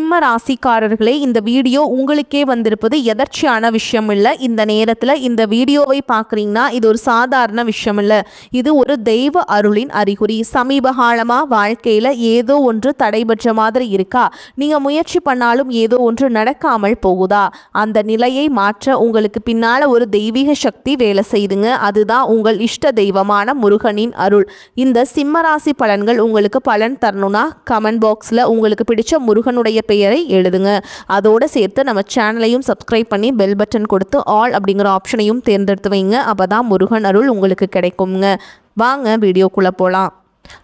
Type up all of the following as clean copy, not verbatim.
சிம்ம ராசிக்காரர்களே, இந்த வீடியோ உங்களுக்கே வந்திருப்பது எதர்ச்சியான விஷயம் இல்லை. இந்த நேரத்தில் இந்த வீடியோவை பார்க்குறீங்கன்னா இது ஒரு சாதாரண விஷயம் இல்லை. இது ஒரு தெய்வ அருளின் அறிகுறி. சமீப காலமாக வாழ்க்கையில் ஏதோ ஒன்று தடைபெற்ற மாதிரி இருக்கா? நீங்கள் முயற்சி பண்ணாலும் ஏதோ ஒன்று நடக்காமல் போகுதா? அந்த நிலையை மாற்ற உங்களுக்கு பின்னால் ஒரு தெய்வீக சக்தி வேலை செய்துங்க. அதுதான் உங்கள் இஷ்ட தெய்வமான முருகனின் அருள். இந்த சிம்ம ராசி பலன்கள் உங்களுக்கு பலன் தரணும்னா கமெண்ட் பாக்ஸில் உங்களுக்கு பிடிச்ச முருகனுடைய பெயரை எழுதுங்க. அதோடு சேர்த்து நம்ம சேனலையும் சப்ஸ்கிரைப் பண்ணி பெல் பட்டன் கொடுத்து ஆல் அப்படிங்கிற ஆப்ஷனையும் தேர்ந்தெடுத்து வைங்க. அப்போ தான் முருகன் அருள் உங்களுக்கு கிடைக்குங்க. வாங்க வீடியோக்குள்ளே போகலாம்.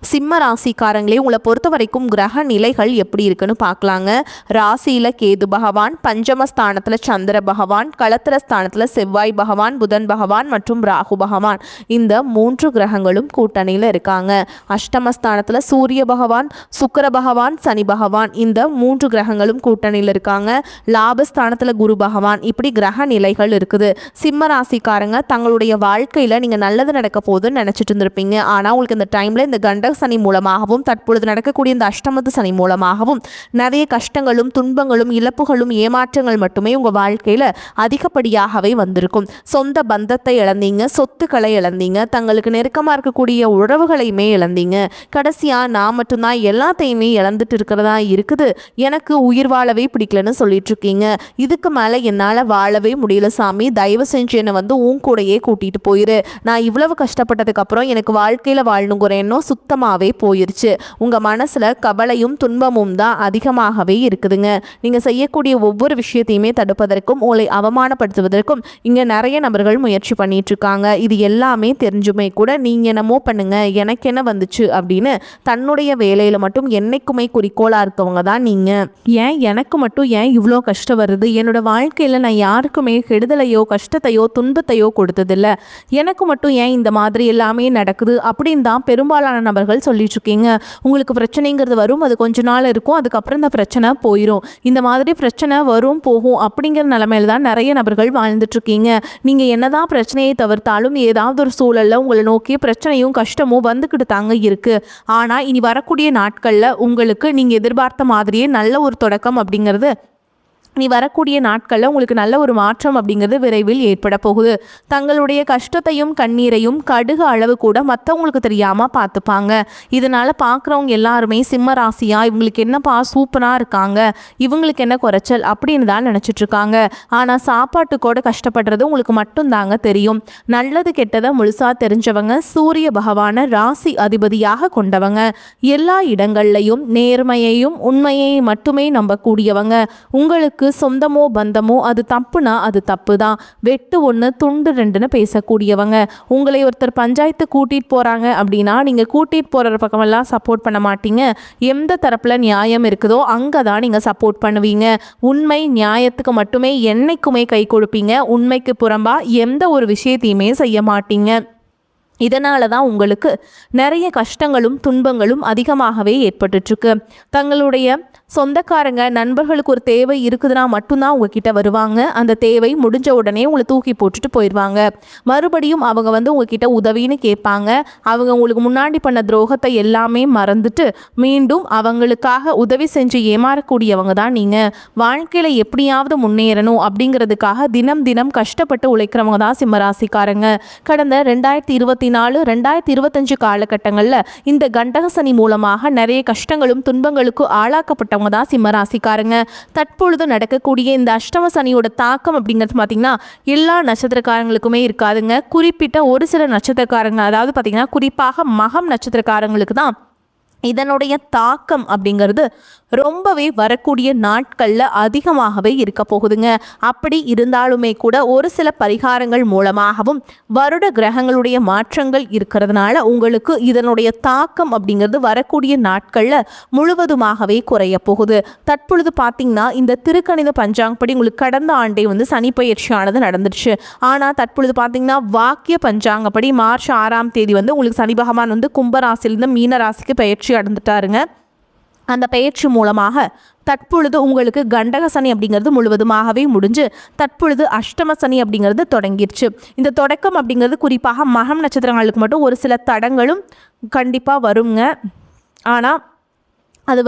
சிம்ம ராசிக்காரங்களே, உங்களை பொறுத்த வரைக்கும் கிரக நிலைகள் எப்படி இருக்குன்னு பார்க்கலாங்க. ராசியில் கேது பகவான், பஞ்சமஸ்தானத்தில் சந்திர பகவான், களத்திர ஸ்தானத்தில் செவ்வாய் பகவான், புதன் பகவான் மற்றும் ராகு பகவான், இந்த 3 கிரகங்களும் கூட்டணியில் இருக்காங்க. அஷ்டமஸ்தானத்தில் சூரிய பகவான், சுக்கிர பகவான், சனி பகவான், இந்த 3 கிரகங்களும் கூட்டணியில் இருக்காங்க. லாபஸ்தானத்தில் குரு பகவான். இப்படி கிரக நிலைகள் இருக்குது. சிம்ம ராசிக்காரங்க தங்களுடைய வாழ்க்கையில் நீங்கள் நல்லது நடக்க போகுதுன்னு நினச்சிட்டு இருந்திருப்பீங்க. ஆனால் உங்களுக்கு இந்த டைமில் இந்த கண்டக சனி மூலமாகவும் தற்பொழுது நடக்கக்கூடிய இந்த அஷ்டமத்து சனி மூலமாகவும் நிறைய கஷ்டங்களும் துன்பங்களும் இழப்புகளும் ஏமாற்றங்கள் மட்டுமே உங்கள் வாழ்க்கையில் அதிகப்படியாகவே வந்திருக்கும். சொந்த பந்தத்தை இழந்தீங்க, சொத்துக்களை இழந்தீங்க, தங்களுக்கு நெருக்கமாக இருக்கக்கூடிய உறவுகளையுமே இழந்தீங்க. கடைசியாக நான் மட்டும்தான் எல்லாத்தையுமே இழந்துட்டு இருக்கிறதா இருக்குது, எனக்கு உயிர் வாழவே பிடிக்கலன்னு சொல்லிட்டு இருக்கீங்க. இதுக்கு மேலே என்னால் வாழவே முடியல சாமி, தயவு செஞ்சு என்னை உன் கூடையே கூட்டிகிட்டு போயிரு. நான் இவ்வளவு கஷ்டப்பட்டதுக்கு அப்புறம் எனக்கு வாழ்க்கையில் வாழணுங்கிற எண்ணம் சுத்தமாகவே போயிருச்சு. உங்கள் மனசில் கவலையும் துன்பமும் தான் அதிகமாகவே இருக்குதுங்க. நீங்கள் செய்யக்கூடிய ஒவ்வொரு விஷயத்தையுமே தடுப்பதற்கும் உங்களை அவமானப்படுத்துவதற்கும் இங்கே நிறைய நபர்கள் முயற்சி பண்ணிட்டு இருக்காங்க. இது எல்லாமே தெரிஞ்சுமே கூட நீங்கள் என்னமோ பண்ணுங்க, எனக்கு என்ன வந்துச்சு அப்படின்னு தன்னுடைய வேலையில் மட்டும் என்னைக்குமே குறிக்கோளாக இருக்கவங்க தான் நீங்கள். ஏன் எனக்கு மட்டும் ஏன் இவ்வளோ கஷ்டம் வருது? என்னோட வாழ்க்கையில் நான் யாருக்குமே கெடுதலையோ கஷ்டத்தையோ துன்பத்தையோ கொடுத்ததில்லை, எனக்கு மட்டும் ஏன் இந்த மாதிரி எல்லாமே நடக்குது அப்படின்னு தான் பெரும்பாலான நபர்கள் சொல்லிட்டு இருக்கீங்க. உங்களுக்கு பிரச்சனைங்கிறது வரும், அது கொஞ்ச நாள் இருக்கும், அதுக்கப்புறம் இந்த பிரச்சனை போயிடும். இந்த மாதிரி பிரச்சனை வரும் போகும் அப்படிங்கிற நிலைமையில தான் நிறைய நபர்கள் வாழ்ந்துட்டு இருக்கீங்க. நீங்கள் என்னதான் பிரச்சனையை தவிர்த்தாலும் ஏதாவது ஒரு சூழல்ல உங்களை நோக்கி பிரச்சனையும் கஷ்டமும் வந்துக்கிட்டு தாங்க இருக்கு. ஆனால் இனி வரக்கூடிய நாட்களில் உங்களுக்கு நீங்கள் எதிர்பார்த்த மாதிரியே நல்ல ஒரு தொடக்கம் அப்படிங்கிறது நீ வரக்கூடிய நாட்களில் உங்களுக்கு நல்ல ஒரு மாற்றம் அப்படிங்கிறது விரைவில் ஏற்பட போகுது. தங்களுடைய கஷ்டத்தையும் கண்ணீரையும் கடுகு அளவு கூட மற்றவங்களுக்கு தெரியாமல் பார்த்துப்பாங்க. இதனால் பார்க்குறவங்க எல்லாருமே சிம்ம ராசியா, இவங்களுக்கு என்னப்பா சூப்பராக இருக்காங்க, இவங்களுக்கு என்ன குறைச்சல் அப்படின்னு தான் நினச்சிட்ருக்காங்க. ஆனால் சாப்பாட்டுக்கூட கஷ்டப்படுறது உங்களுக்கு மட்டும்தாங்க தெரியும். நல்லது கெட்டதை முழுசாக தெரிஞ்சவங்க, சூரிய பகவானை ராசி அதிபதியாக கொண்டவங்க, எல்லா இடங்கள்லையும் நேர்மையையும் உண்மையை மட்டுமே நம்பக்கூடியவங்க. உங்களுக்கு சொந்தமோ பந்தமோ அது தப்புனா அது தப்பு தான், வெட்டு 1 துண்டு 2ன்னு பேசக்கூடியவங்க. உங்களை ஒருத்தர் பஞ்சாயத்து கூட்டிகிட்டு போகிறாங்க அப்படின்னா நீங்கள் கூட்டிகிட்டு போகிற பக்கமெல்லாம் சப்போர்ட் பண்ண மாட்டீங்க. எந்த தரப்பில் நியாயம் இருக்குதோ அங்கே தான் நீங்கள் சப்போர்ட் பண்ணுவீங்க. உண்மை நியாயத்துக்கு மட்டுமே என்னைக்குமே கை கொடுப்பீங்க. உண்மைக்கு புறம்பாக எந்த ஒரு விஷயத்தையுமே செய்ய மாட்டீங்க. இதனால தான் உங்களுக்கு நிறைய கஷ்டங்களும் துன்பங்களும் அதிகமாகவே ஏற்பட்டுருக்கு. தங்களுடைய சொந்தக்காரங்க நண்பர்களுக்கு ஒரு தேவை இருக்குதுன்னா மட்டும்தான் உங்ககிட்ட வருவாங்க. அந்த தேவை முடிஞ்ச உடனே உங்களை தூக்கி போட்டுட்டு போயிடுவாங்க. மறுபடியும் அவங்க உங்ககிட்ட உதவின்னு கேட்பாங்க. அவங்க உங்களுக்கு முன்னாடி பண்ண துரோகத்தை எல்லாமே மறந்துட்டு மீண்டும் அவங்களுக்காக உதவி செஞ்சு ஏமாறக்கூடியவங்க தான் நீங்கள். வாழ்க்கையில் எப்படியாவது முன்னேறணும் அப்படிங்கிறதுக்காக தினம் தினம் கஷ்டப்பட்டு உழைக்கிறவங்க தான் சிம்மராசிக்காரங்க. கடந்த 2024-2025 காலகட்டங்களில் இந்த கண்டக சனி மூலமாக நிறைய கஷ்டங்களும் துன்பங்களுக்கு ஆளாக்கப்பட்டவங்க தான் சிம்மராசிக்காரங்க. தற்பொழுது நடக்கக்கூடிய இந்த அஷ்டம சனியோட தாக்கம் அப்படிங்கிறது பார்த்தீங்கன்னா எல்லா நட்சத்திரக்காரங்களுக்குமே இருக்காதுங்க. குறிப்பிட்ட ஒரு சில நட்சத்திரக்காரங்க, அதாவது பார்த்தீங்கன்னா குறிப்பாக மகம் நட்சத்திரக்காரங்களுக்கு தான் இதனுடைய தாக்கம் அப்படிங்கிறது ரொம்பவே வரக்கூடிய நாட்களில் அதிகமாகவே இருக்க போகுதுங்க. அப்படி இருந்தாலுமே கூட ஒரு சில பரிகாரங்கள் மூலமாகவும் வருட கிரகங்களுடைய மாற்றங்கள் இருக்கிறதுனால உங்களுக்கு இதனுடைய தாக்கம் அப்படிங்கிறது வரக்கூடிய நாட்களில் முழுவதுமாகவே குறைய போகுது. தற்பொழுது பார்த்திங்கன்னா இந்த திருக்கணித பஞ்சாங்கப்படி உங்களுக்கு கடந்த ஆண்டே சனி பயிற்சியானது நடந்துடுச்சு. ஆனால் தற்பொழுது பார்த்திங்கன்னா வாக்கிய பஞ்சாங்கப்படி மார்ச் 6ஆம் தேதி உங்களுக்கு சனி பகவான் கும்பராசிலிருந்து மீன ராசிக்கு பயிற்சி அடைந்துட்டாருங்க. அந்த பயிற்சி மூலமாக தற்பொழுது உங்களுக்கு கண்டக சனி அப்படிங்கிறது முழுவதுமாகவே முடிஞ்சு தற்பொழுது அஷ்டம சனி அப்படிங்கிறது தொடங்கிடுச்சு. இந்த தொடக்கம் அப்படிங்கிறது குறிப்பாக மகம் நட்சத்திரங்களுக்கு மட்டும் ஒரு சில தடங்களும் கண்டிப்பாக வருங்க. ஆனால் அது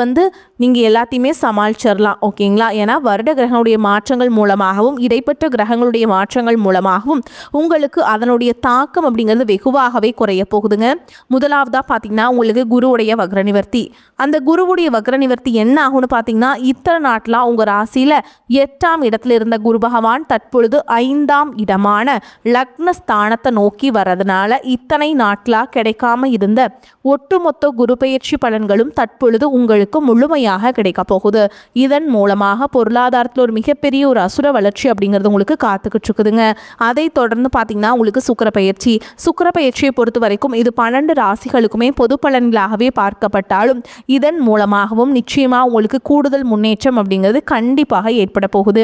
நீங்கள் எல்லாத்தையுமே சமாளிச்சிடலாம். ஓகேங்களா? ஏன்னா வருட கிரகங்களுடைய மாற்றங்கள் மூலமாகவும் இடைப்பட்ட கிரகங்களுடைய மாற்றங்கள் மூலமாகவும் உங்களுக்கு அதனுடைய தாக்கம் அப்படிங்கிறது வெகுவாகவே குறைய போகுதுங்க. முதலாவதாக பார்த்தீங்கன்னா உங்களுக்கு குருவுடைய வக்ர நிவர்த்தி. அந்த குருவுடைய வக்ர நிவர்த்தி என்ன ஆகும்னு பார்த்தீங்கன்னா, இத்தனை நாட்டில் உங்கள் ராசியில் 8ஆம் இடத்துல இருந்த குரு பகவான் தற்பொழுது 5ஆம் இடமான லக்ன ஸ்தானத்தை நோக்கி வர்றதுனால இத்தனை நாட்களாக கிடைக்காம இருந்த ஒட்டுமொத்த குரு பெயர்ச்சி பலன்களும் தற்பொழுது உங்களுக்கு முழுமையாக கிடைக்க போகுது. இதன் மூலமாக பொருளாதாரத்தில் ஒரு மிகப்பெரிய ஒரு அசுர வளர்ச்சி அப்படிங்கிறது உங்களுக்கு காத்துக்கிட்டு இருக்குதுங்க. அதை தொடர்ந்து பார்த்தீங்கன்னா உங்களுக்கு சுக்கிர பயிற்சியை பொறுத்த வரைக்கும் இது 12 ராசிகளுக்குமே பொது பலன்களாகவே பார்க்கப்பட்டாலும் இதன் மூலமாகவும் நிச்சயமாக உங்களுக்கு கூடுதல் முன்னேற்றம் அப்படிங்கிறது கண்டிப்பாக ஏற்பட போகுது.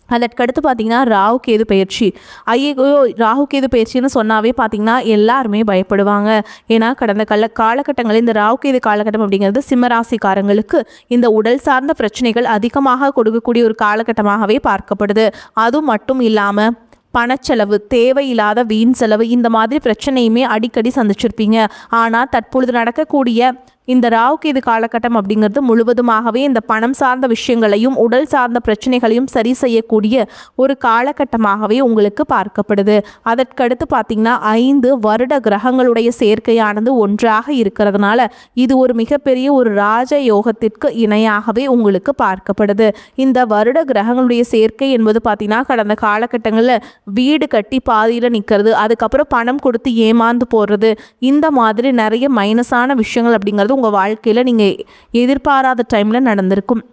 அதற்கடுத்து பார்த்தீங்கன்னா ராகு கேது பயிற்சி. ஐயோ, ராகு கேது பயிற்சின்னு சொன்னாவே பார்த்தீங்கன்னா எல்லாருமே பயப்படுவாங்க. ஏன்னா கடந்த காலகட்டங்களில் இந்த ராகு கேது காலகட்டம் அப்படிங்கிறது சிம்மராசிக்காரங்களுக்கு இந்த உடல் சார்ந்த பிரச்சனைகள் அதிகமாக கொடுக்கக்கூடிய ஒரு காலகட்டமாகவே பார்க்கப்படுது. அது மட்டும் இல்லாமல் பணச்செலவு, தேவையில்லாத வீண் செலவு, இந்த மாதிரி பிரச்சனையுமே அடிக்கடி சந்திச்சிருப்பீங்க. ஆனால் தற்பொழுது நடக்கக்கூடிய இந்த ராகு கேது காலகட்டம் அப்படிங்கிறது முழுவதுமாகவே இந்த பணம் சார்ந்த விஷயங்களையும் உடல் சார்ந்த பிரச்சனைகளையும் சரி செய்யக்கூடிய ஒரு காலகட்டமாகவே உங்களுக்கு பார்க்கப்படுது. அதற்கடுத்து பார்த்தீங்கன்னா 5 வருட கிரகங்களுடைய சேர்க்கையானது ஒன்றாக இருக்கிறதுனால இது ஒரு மிகப்பெரிய ஒரு ராஜ யோகத்திற்கு இணையாகவே உங்களுக்கு பார்க்கப்படுது. இந்த வருட கிரகங்களுடைய சேர்க்கை என்பது பார்த்தீங்கன்னா கடந்த காலகட்டங்களில் வீடு கட்டி பாதியில் நிற்கிறது, அதுக்கப்புறம் பணம் கொடுத்து ஏமாந்து போடுறது, இந்த மாதிரி நிறைய மைனஸான விஷயங்கள் அப்படிங்கிறது உங்கள் வாழ்க்கையில் நீங்கள் எதிர்பாராத டைமில் நடந்திருக்கும்.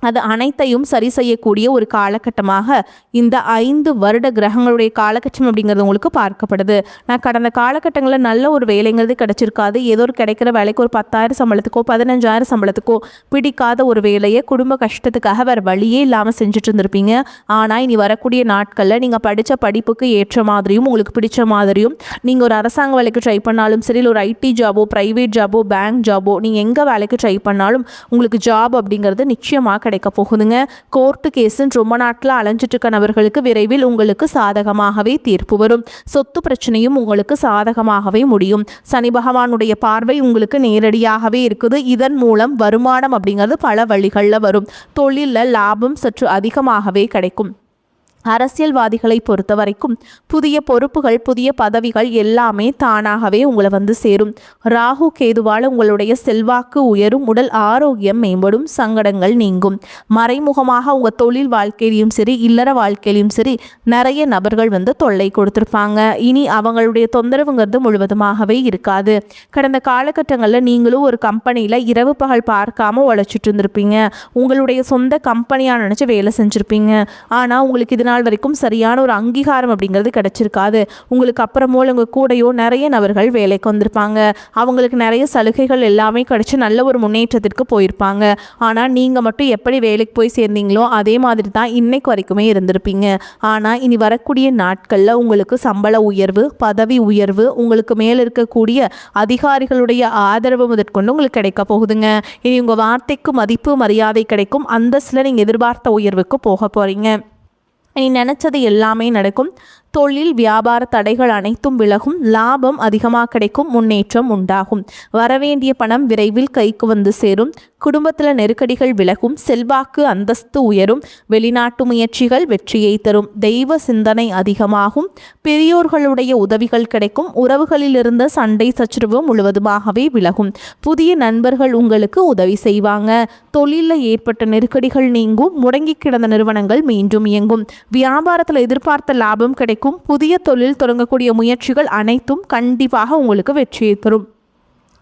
அது அனைத்தையும் சரி செய்யக்கூடிய ஒரு காலகட்டமாக இந்த 5 வருட கிரகங்களுடைய காலகட்டம் அப்படிங்கிறது உங்களுக்கு பார்க்கப்படுது. நான் கடந்த காலகட்டங்களில் நல்ல ஒரு வேலைங்கிறது கிடைச்சிருக்காது. ஏதோ ஒரு கிடைக்கிற வேலைக்கு ஒரு 10,000 சம்பளத்துக்கோ 15,000 சம்பளத்துக்கோ பிடிக்காத ஒரு வேலையை குடும்ப கஷ்டத்துக்காக வேறு வழியே இல்லாமல் செஞ்சுட்டு இருந்திருப்பீங்க. ஆனால் இனி வரக்கூடிய நாட்களில் நீங்கள் படித்த படிப்புக்கு ஏற்ற மாதிரியும் உங்களுக்கு பிடிச்ச மாதிரியும் நீங்கள் ஒரு அரசாங்க வேலைக்கு ட்ரை பண்ணாலும் சரி, ஒரு ஐடி ஜாபோ, ப்ரைவேட் ஜாபோ, பேங்க் ஜாபோ, நீங்கள் எங்கே வேலைக்கு ட்ரை பண்ணாலும் உங்களுக்கு ஜாப் அப்படிங்கிறது நிச்சயமாக கிடைக்க போகுதுங்க. கோர்ட்டு கேஸுன்னு ரொம்ப நாட்டில் அலைஞ்சிட்டு இருக்க நபர்களுக்கு விரைவில் உங்களுக்கு சாதகமாகவே தீர்ப்பு வரும். சொத்து பிரச்சனையும் உங்களுக்கு சாதகமாகவே முடியும். சனி பகவானுடைய பார்வை உங்களுக்கு நேரடியாகவே இருக்குது. இதன் மூலம் வருமானம் அப்படிங்கிறது பல வழிகளில் வரும். தொழிலில் லாபம் சற்று அதிகமாகவே கிடைக்கும். அரசியல்வாதிகளை பொறுத்த வரைக்கும் புதிய பொறுப்புகள், புதிய பதவிகள் எல்லாமே தானாகவே உங்களை சேரும். ராகு கேதுவால் உங்களுடைய செல்வாக்கு உயரும், உடல் ஆரோக்கியம் மேம்படும், சங்கடங்கள் நீங்கும். மறைமுகமாக உங்கள் தொழில் வாழ்க்கையிலையும் சரி, இல்லற வாழ்க்கையிலையும் சரி நிறைய நபர்கள் தொல்லை கொடுத்துருப்பாங்க. இனி அவங்களுடைய தொந்தரவுங்கிறது முழுவதுமாகவே இருக்காது. கடந்த காலகட்டங்களில் நீங்களும் ஒரு கம்பெனியில் இரவு பகல் பார்க்காம உழைச்சிட்டு இருந்திருப்பீங்க. உங்களுடைய சொந்த கம்பெனியாக நினச்சி வேலை செஞ்சுருப்பீங்க. ஆனால் உங்களுக்கு இது நாள் வரைக்கும் சரியான ஒரு அங்கீகாரம் அப்படிங்கிறது கிடைச்சிருக்காது. உங்களுக்கு அப்புறமோ உங்கள் கூடையோ நிறைய நபர்கள் வேலைக்கு வந்திருப்பாங்க. அவங்களுக்கு நிறைய சலுகைகள் எல்லாமே கிடைச்சி நல்ல ஒரு முன்னேற்றத்திற்கு போயிருப்பாங்க. ஆனால் நீங்கள் மட்டும் எப்படி வேலைக்கு போய் சேர்ந்தீங்களோ அதே மாதிரி தான் இன்னைக்கு வரைக்குமே இருந்திருப்பீங்க. ஆனால் இனி வரக்கூடிய நாட்களில் உங்களுக்கு சம்பள உயர்வு, பதவி உயர்வு, உங்களுக்கு மேலே இருக்கக்கூடிய அதிகாரிகளுடைய ஆதரவு முதற்கொண்டு உங்களுக்கு கிடைக்க போகுதுங்க. இனி உங்கள் வார்த்தைக்கு மதிப்பு மரியாதை கிடைக்கும். அந்தஸ்தில் நீங்கள் எதிர்பார்த்த உயர்வுக்கு போக போகிறீங்க. நீ நினச்சது எல்லாமே நடக்கும். தொழில் வியாபார தடைகள் அனைத்தும் விலகும். லாபம் அதிகமாக கிடைக்கும். முன்னேற்றம் உண்டாகும். வரவேண்டிய பணம் விரைவில் கைக்கு சேரும். குடும்பத்தில் நெருக்கடிகள் விலகும். செல்வாக்கு அந்தஸ்து உயரும். வெளிநாட்டு முயற்சிகள் வெற்றியை தரும். தெய்வ சிந்தனை அதிகமாகும். பெரியோர்களுடைய உதவிகள் கிடைக்கும். உறவுகளில் இருந்த சண்டை சச்சரவு முழுவதுமாகவே விலகும். புதிய நண்பர்கள் உங்களுக்கு உதவி செய்வாங்க. தொழிலில் ஏற்பட்ட நெருக்கடிகள் நீங்கும். முடங்கி கிடந்த நிறுவனங்கள் மீண்டும் இயங்கும். வியாபாரத்தில் எதிர்பார்த்த லாபம் கிடைக்கும். புதிய தொழில் தொடங்கக்கூடிய முயற்சிகள் அனைத்தும் கண்டிப்பாக உங்களுக்கு வெற்றியை தரும்.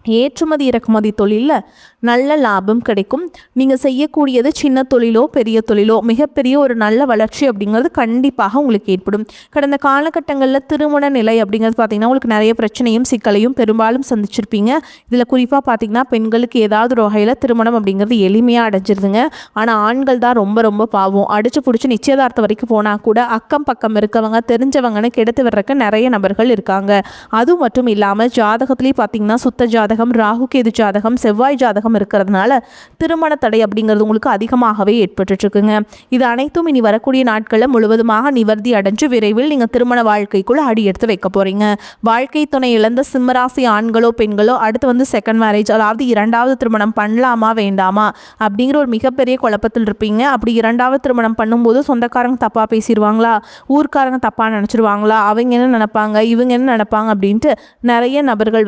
ஏற்றுமதி இறக்குமதி தொழிலில் நல்ல லாபம் கிடைக்கும். நீங்கள் செய்யக்கூடியது சின்ன தொழிலோ பெரிய தொழிலோ மிகப்பெரிய ஒரு நல்ல வளர்ச்சி அப்படிங்கிறது கண்டிப்பாக உங்களுக்கு ஏற்படும். கடந்த காலகட்டங்களில் திருமண நிலை அப்படிங்கிறது பார்த்திங்கன்னா உங்களுக்கு நிறைய பிரச்சனையும் சிக்கலையும் பெரும்பாலும் சந்திச்சிருப்பீங்க. இதில் குறிப்பாக பார்த்திங்கன்னா பெண்களுக்கு ஏதாவது ஒரு வகையில் திருமணம் அப்படிங்கிறது எளிமையாக அடைஞ்சிருதுங்க. ஆனால் ஆண்கள் தான் ரொம்ப ரொம்ப பாவம். அடிச்சு பிடிச்சி நிச்சயதார்த்தம் வரைக்கும் போனால் கூட அக்கம் பக்கம் இருக்கவங்க தெரிஞ்சவங்கன்னு கெடுத்து வர்றதுக்கு நிறைய நபர்கள் இருக்காங்க. அது மட்டும் இல்லாமல் ஜாதகத்துலேயும் பார்த்திங்கன்னா சுத்த ஜாதகம், ராகு கேது ஜாதகம், செவ்வாய் ஜாதகம் கிரகம் இருக்கிறதுனால திருமண தடை அப்படிங்கிறது உங்களுக்கு அதிகமாகவே ஏற்பட்டுருக்குங்க. இது அனைத்தும் இனி வரக்கூடிய நாட்களில் முழுவதுமாக நிவர்த்தி அடைஞ்சு விரைவில் நீங்கள் திருமண வாழ்க்கைக்குள்ள அடி எடுத்து வைக்க போறீங்க. வாழ்க்கை துணை இழந்த சிம்மராசி ஆண்களோ பெண்களோ அடுத்து செகண்ட் மேரேஜ், அதாவது இரண்டாவது திருமணம் பண்ணலாமா வேண்டாமா அப்படிங்கிற ஒரு மிகப்பெரிய குழப்பத்தில் இருப்பீங்க. அப்படி இரண்டாவது திருமணம் பண்ணும்போது சொந்தக்காரங்க தப்பாக பேசிடுவாங்களா, ஊர்க்காரங்க தப்பாக நினச்சிருவாங்களா, அவங்க என்ன நினைப்பாங்க, இவங்க என்ன நினைப்பாங்க அப்படின்ட்டு நிறைய நபர்கள்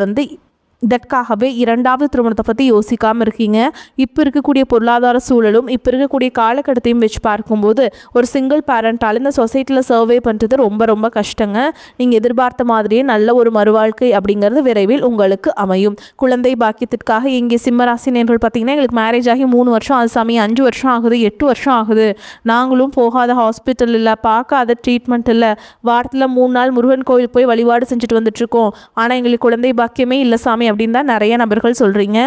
இதற்காகவே இரண்டாவது திருமணத்தை பற்றி யோசிக்காமல் இருக்கீங்க. இப்போ இருக்கக்கூடிய பொருளாதார சூழலும் இப்போ இருக்கக்கூடிய காலகட்டத்தையும் வச்சு பார்க்கும்போது ஒரு சிங்கிள் பேரண்டால் இந்த சொசைட்டியில் சர்வே பண்ணுறது ரொம்ப ரொம்ப கஷ்டங்க. நீங்கள் எதிர்பார்த்த மாதிரியே நல்ல ஒரு மறுவாழ்க்கை அப்படிங்கிறது விரைவில் உங்களுக்கு அமையும். குழந்தை பாக்கியத்திற்காக இங்கே சிம்மராசினியர்கள் பார்த்தீங்கன்னா எங்களுக்கு மேரேஜ் ஆகி 3 வருஷம் அது சாமி, 5 வருஷம் ஆகுது, 8 வருஷம் ஆகுது, நாங்களும் போகாத ஹாஸ்பிட்டல் இல்லை, பார்க்காத ட்ரீட்மெண்ட் இல்லை, வாரத்தில் 3 நாள் முருகன் கோயிலுக்கு போய் வழிபாடு செஞ்சுட்டு வந்துட்டுருக்கோம், ஆனால் எங்களுக்கு குழந்தை பாக்கியமே இல்லை சாமி அப்படின்னு தான் நிறைய நபர்கள் சொல்கிறீங்க.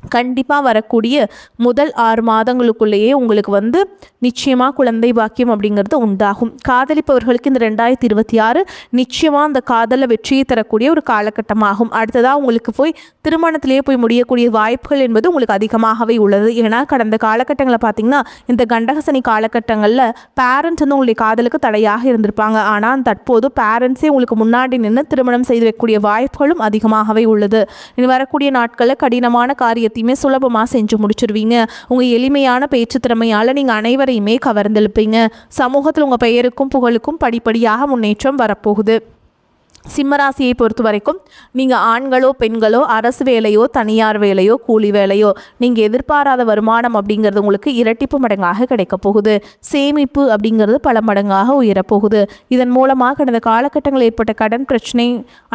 கண்டிப்பாக வரக்கூடிய முதல் 6 மாதங்களுக்குள்ளேயே உங்களுக்கு நிச்சயமாக குழந்தை பாக்கியம் அப்படிங்கிறது உண்டாகும். காதலிப்பவர்களுக்கு இந்த 2026 நிச்சயமாக அந்த காதலில் வெற்றியை தரக்கூடிய ஒரு காலகட்டமாகும். அடுத்ததாக உங்களுக்கு திருமணத்திலேயே போய் முடியக்கூடிய வாய்ப்புகள் என்பது உங்களுக்கு அதிகமாகவே உள்ளது. ஏன்னா கடந்த காலகட்டங்களில் பார்த்திங்கன்னா இந்த கண்டகசனி காலகட்டங்களில் பேரண்ட்ஸ் உங்களுடைய காதலுக்கு தடையாக இருந்திருப்பாங்க. ஆனால் தற்போது பேரண்ட்ஸே உங்களுக்கு முன்னாடி நின்று திருமணம் செய்து வைக்கக்கூடிய வாய்ப்புகளும் அதிகமாகவே உள்ளது. இனி வரக்கூடிய நாட்களில் கடினமான காரியத்தையுமே சுலபமாக செஞ்சு முடிச்சிருவீங்க. உங்கள் எளிமையான பேச்சு திறமையால் நீங்கள் அனைவரையுமே கவர்ந்தெழுப்பீங்க. சமூகத்தில் உங்கள் பெயருக்கும் புகழுக்கும் படிப்படியாக முன்னேற்றம் வரப்போகுது. சிம்மராசியை பொறுத்த வரைக்கும் நீங்கள் ஆண்களோ பெண்களோ அரசு வேலையோ தனியார் வேலையோ கூலி வேலையோ நீங்கள் எதிர்பாராத வருமானம் அப்படிங்கிறது உங்களுக்கு இரட்டிப்பு மடங்காக கிடைக்க போகுது. சேமிப்பு அப்படிங்கிறது பல மடங்காக உயரப்போகுது. இதன் மூலமாக கடந்த காலகட்டங்களில் ஏற்பட்ட கடன் பிரச்சனை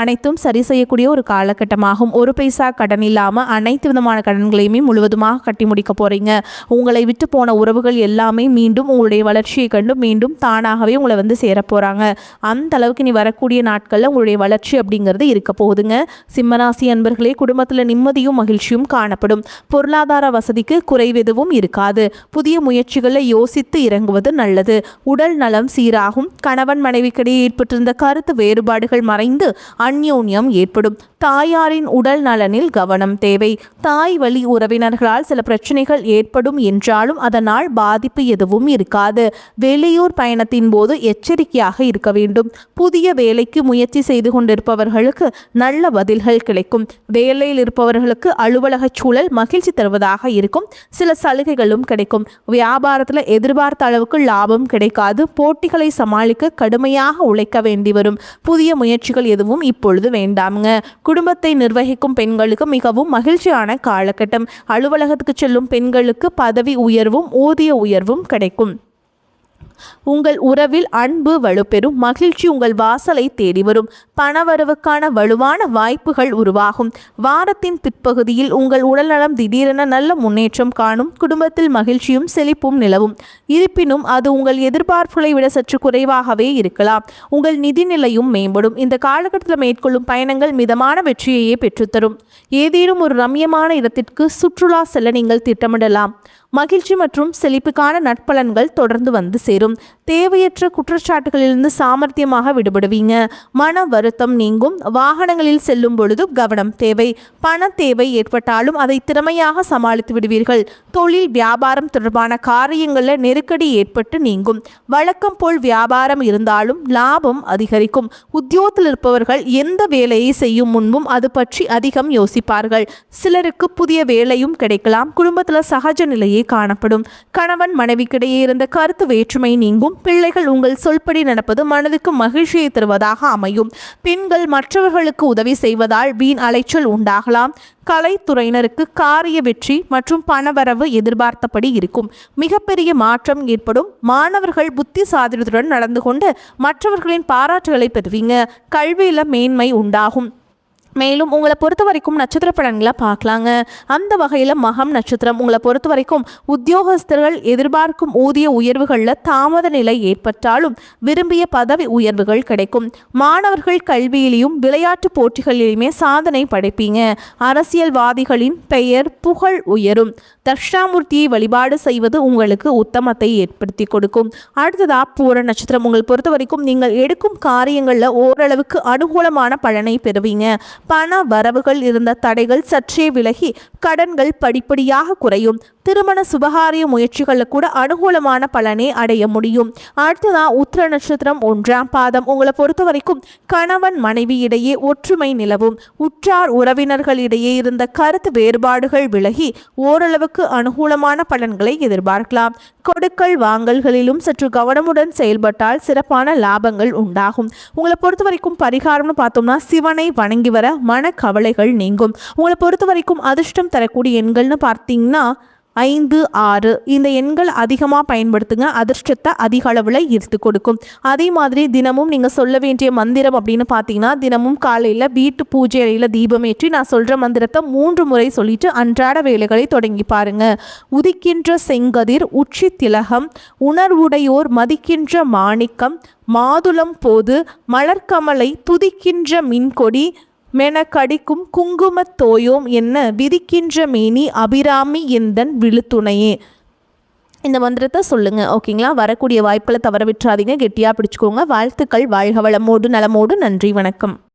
அனைத்தும் சரி செய்யக்கூடிய ஒரு காலகட்டமாகும். ஒரு பைசா கடன் இல்லாமல் அனைத்து விதமான கடன்களையுமே முழுவதுமாக கட்டி முடிக்க போகிறீங்க. உங்களை விட்டு போன உறவுகள் எல்லாமே மீண்டும் உங்களுடைய வளர்ச்சியை கண்டு மீண்டும் தானாகவே உங்களை சேரப்போகிறாங்க. அந்த அளவுக்கு நீ வரக்கூடிய நாட்களில் உங்களுடைய வளர்ச்சி அப்படிங்கிறது இருக்க போகுதுங்க. சிம்மராசி அன்பர்களே, குடும்பத்தில் நிம்மதியும் மகிழ்ச்சியும் காணப்படும். பொருளாதார வசதிக்கு குறைவெதுவும் இருக்காது. புதிய முயற்சிகளை யோசித்து இறங்குவது நல்லது. உடல் நலம் சீராகும். கணவன் மனைவிக்கிடையே ஏற்பட்டிருந்த கருத்து வேறுபாடுகள் மறைந்து அந்யோன்யம் ஏற்படும். தாயாரின் உடல் நலனில் கவனம் தேவை. தாய் வழி உறவினர்களால் சில பிரச்சனைகள் ஏற்படும் என்றாலும் அதனால் பாதிப்பு எதுவும் இருக்காது. வெளியூர் பயணத்தின் போது எச்சரிக்கையாக இருக்க வேண்டும். புதிய வேலைக்கு முயற்சி செய்து கொண்டிருப்பவர்களுக்கு நல்ல பதில்கள் கிடைக்கும். வேலையில் இருப்பவர்களுக்கு அலுவலக சூழல் மகிழ்ச்சி தருவதாக இருக்கும். சில சலுகைகளும் கிடைக்கும். வியாபாரத்தில் எதிர்பார்த்த அளவுக்கு லாபம் கிடைக்காது. போட்டிகளை சமாளிக்க கடுமையாக உழைக்க வேண்டி வரும். புதிய முயற்சிகள் எதுவும் இப்பொழுது வேண்டாமுங்க. குடும்பத்தை நிர்வகிக்கும் பெண்களுக்கு மிகவும் மகிழ்ச்சியான காலகட்டம். அலுவலகத்துக்கு செல்லும் பெண்களுக்கு பதவி உயர்வும் ஊதிய உயர்வும் கிடைக்கும். உங்கள் உறவில் அன்பு வலுப்பெறும். மகிழ்ச்சி உங்கள் வாசலை தேடி வரும். பணவரவுக்கான வலுவான வாய்ப்புகள் உருவாகும். வாரத்தின் பிற்பகுதியில் உங்கள் உடல்நலம் திடீரென நல்ல முன்னேற்றம் காணும். குடும்பத்தில் மகிழ்ச்சியும் செழிப்பும் நிலவும். இருப்பினும் அது உங்கள் எதிர்பார்ப்புகளை விட சற்று குறைவாகவே இருக்கலாம். உங்கள் நிதிநிலையும் மேம்படும். இந்த காலகட்டத்தில் மேற்கொள்ளும் பயணங்கள் மிதமான வெற்றியையே பெற்றுத்தரும். ஏதேனும் ஒரு ரம்யமான இடத்திற்கு சுற்றுலா செல்ல நீங்கள் திட்டமிடலாம். மகிழ்ச்சி மற்றும் செழிப்புக்கான நற்பலன்கள் தொடர்ந்து சேரும். தேவையற்ற குற்றச்சாட்டுகளிலிருந்து சாமர்த்தியமாக விடுபடுவீங்க. மன வருத்தம் நீங்கும். வாகனங்களில் செல்லும் பொழுது கவனம் தேவை. பண தேவை ஏற்பட்டாலும் அதை திறமையாக சமாளித்து விடுவீர்கள். தொழில் வியாபாரம் தொடர்பான காரியங்களில் நெருக்கடி ஏற்பட்டு நீங்கும். வழக்கம் போல் வியாபாரம் இருந்தாலும் லாபம் அதிகரிக்கும். உத்தியோகத்தில் இருப்பவர்கள் எந்த வேலையை செய்யும் முன்பும் அது பற்றி அதிகம் யோசிப்பார்கள். சிலருக்கு புதிய வேலையும் கிடைக்கலாம். குடும்பத்தில் சகஜ நிலையை காணப்படும். கணவன் மனைவிக்கிடையே இருந்த கருத்து வேற்றுமை நீங்கும். பிள்ளைகள் உங்கள் சொல்படி நடப்பது மனதுக்கு மகிழ்ச்சியை தருவதாக அமையும். பெண்கள் மற்றவர்களுக்கு உதவி செய்வதால் வீண் அலைச்சல் உண்டாகலாம். கலைத்துறையினருக்கு காரிய வெற்றி மற்றும் பணவரவு எதிர்பார்த்தபடி இருக்கும். மிகப்பெரிய மாற்றம் ஏற்படும். மாணவர்கள் புத்திசாலித்துடன் நடந்து கொண்டு மற்றவர்களின் பாராட்டுகளை பெறுவீங்க. கல்வியில் மேன்மை உண்டாகும். மேலும் உங்களை பொறுத்த வரைக்கும் நட்சத்திர பலன்களை பார்க்கலாங்க. அந்த வகையில் மகம் நட்சத்திரம் உங்களை பொறுத்த வரைக்கும் உத்தியோகஸ்தர்கள் எதிர்பார்க்கும் ஊதிய உயர்வுகளில் தாமத நிலை ஏற்பட்டாலும் விரும்பிய பதவி உயர்வுகள் கிடைக்கும். மாணவர்கள் கல்வியிலையும் விளையாட்டு போட்டிகளிலுமே சாதனை படைப்பீங்க. அரசியல்வாதிகளின் பெயர் புகழ் உயரும். தட்சிணாமூர்த்தியை வழிபாடு செய்வது உங்களுக்கு உத்தமத்தை ஏற்படுத்தி கொடுக்கும். அடுத்ததா பூர நட்சத்திரம் உங்களை பொறுத்த வரைக்கும் நீங்கள் எடுக்கும் காரியங்களில் ஓரளவுக்கு அனுகூலமான பலனை பெறுவீங்க. பண வரவுகள் இருந்த தடைகள் சற்றே விலகி கடன்கள் படிப்படியாக குறையும். திருமண சுபகாரிய முயற்சிகளில் கூட அனுகூலமான பலனை அடைய முடியும். அடுத்ததான் உத்திர நட்சத்திரம் 1ஆம் பாதம். உங்களை பொறுத்த வரைக்கும் கணவன் மனைவி இடையே ஒற்றுமை நிலவும். உற்றார் உறவினர்களிடையே இருந்த கருத்து வேறுபாடுகள் விலகி ஓரளவுக்கு அனுகூலமான பலன்களை எதிர்பார்க்கலாம். கொடுக்கல் வாங்கல்களிலும் சற்று கவனமுடன் செயல்பட்டால் சிறப்பான லாபங்கள் உண்டாகும். உங்களை பொறுத்த வரைக்கும் பரிகாரம்னு பார்த்தோம்னா சிவனை வணங்கி வர மனக்கவலைகள் நீங்கும். உங்களை பொறுத்த வரைக்கும் அதிர்ஷ்டம் தரக்கூடிய எண்கள்னு பார்த்தீங்கன்னா 5, 6 இந்த எண்கள் அதிகமாக பயன்படுத்துங்க. அதிர்ஷ்டத்தை அதிக அளவில் ஈர்த்து கொடுக்கும். அதே மாதிரி தினமும் நீங்கள் சொல்ல வேண்டிய மந்திரம் அப்படின்னு பார்த்தீங்கன்னா தினமும் காலையில் வீட்டு பூஜை அறையில் தீபமேற்றி நான் சொல்கிற மந்திரத்தை 3 முறை சொல்லிட்டு அன்றாட வேலைகளை தொடங்கி பாருங்க. உதிக்கின்ற செங்கதிர் உச்சி திலகம் உணர்வுடையோர் மதிக்கின்ற மாணிக்கம் மாதுளம் போது மலர்கமலை துதிக்கின்ற மின்கொடி மெனக்கடிக்கும் குங்குமத் தோயோம் என்ன விதிக்கின்ற மேனி அபிராமி எந்தன் விழுத்துணையே. இந்த மந்திரத்தை சொல்லுங்கள். ஓகேங்களா? வரக்கூடிய வாய்ப்புகளை தவற விட்டுறாதீங்க. கெட்டியாக பிடிச்சிக்கோங்க. வாழ்த்துக்கள். வாழ்க வளமோடு நலமோடு. நன்றி. வணக்கம்.